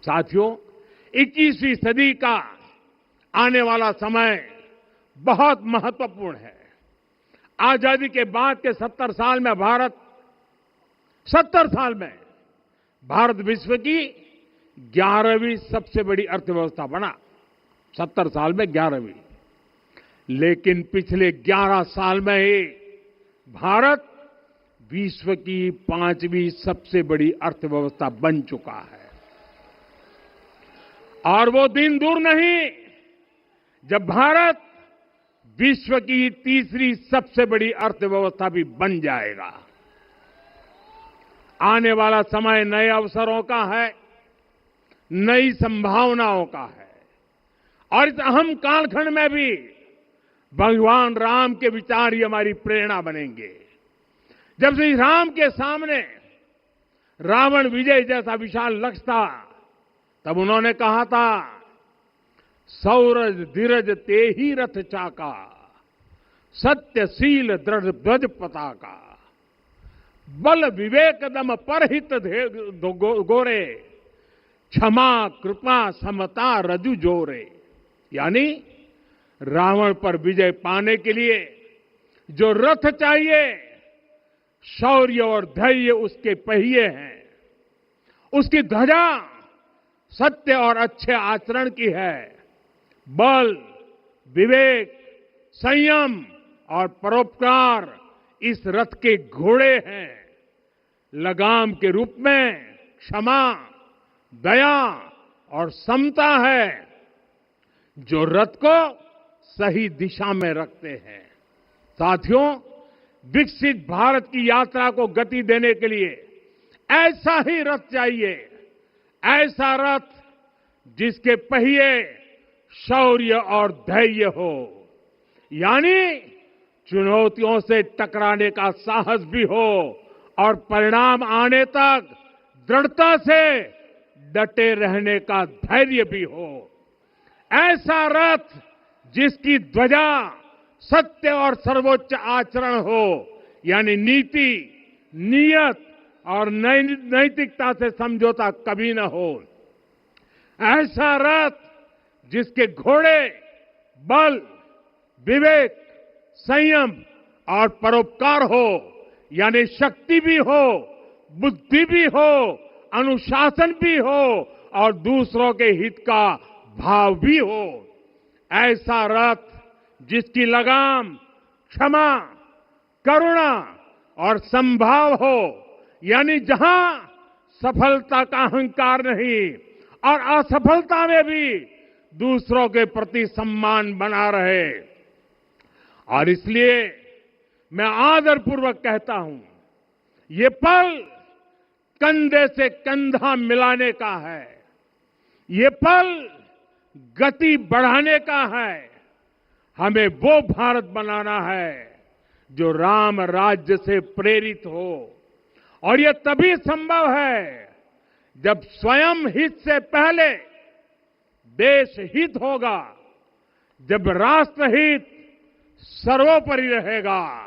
साथियों, 21वीं सदी का आने वाला समय बहुत महत्वपूर्ण है। आजादी के बाद के 70 साल में भारत विश्व की 11वीं सबसे बड़ी अर्थव्यवस्था बना। 70 साल में 11वीं। लेकिन पिछले 11 साल में ही भारत विश्व की 5वीं सबसे बड़ी अर्थव्यवस्था बन चुका है। और वो दिन दूर नहीं जब भारत विश्व की 3री सबसे बड़ी अर्थव्यवस्था भी बन जाएगा। आने वाला समय नए अवसरों का है, नई संभावनाओं का है। और इस अहम कालखंड में भी भगवान राम के विचार ही हमारी प्रेरणा बनेंगे। जब श्री राम के सामने रावण विजय जैसा विशाल लक्ष्य था, तब उन्होंने कहा था, सौरज धीरज ते ही रथ चाका, सत्यशील दृढ़ ध्वज पताका, बल विवेक दम परहित गोरे, क्षमा कृपा समता रजु जोरे। यानी रावण पर विजय पाने के लिए जो रथ चाहिए, शौर्य और धैर्य उसके पहिए हैं, उसकी ध्वजा सत्य और अच्छे आचरण की है, बल विवेक संयम और परोपकार इस रथ के घोड़े हैं। लगाम के रूप में क्षमा दया और समता है जो रथ को सही दिशा में रखते हैं। साथियों, विकसित भारत की यात्रा को गति देने के लिए ऐसा ही रथ चाहिए, ऐसा रथ जिसके पहिए शौर्य और धैर्य हो, यानी चुनौतियों से टकराने का साहस भी हो और परिणाम आने तक दृढ़ता से डटे रहने का धैर्य भी हो। ऐसा रथ जिसकी ध्वजा सत्य और सर्वोच्च आचरण हो, यानी नीति नियत और नैतिकता से समझौता कभी न हो। ऐसा रथ जिसके घोड़े बल विवेक संयम और परोपकार हो, यानी शक्ति भी हो, बुद्धि भी हो, अनुशासन भी हो और दूसरों के हित का भाव भी हो। ऐसा रथ जिसकी लगाम क्षमा करुणा और संभाव हो, यानी जहां सफलता का अहंकार नहीं और असफलता में भी दूसरों के प्रति सम्मान बना रहे। और इसलिए मैं आदरपूर्वक कहता हूं, ये पल कंधे से कंधा मिलाने का है, ये पल गति बढ़ाने का है। हमें वो भारत बनाना है जो राम राज्य से प्रेरित हो, और ये तभी संभव है जब स्वयं हित से पहले देश हित होगा, जब राष्ट्र हित सर्वोपरि रहेगा।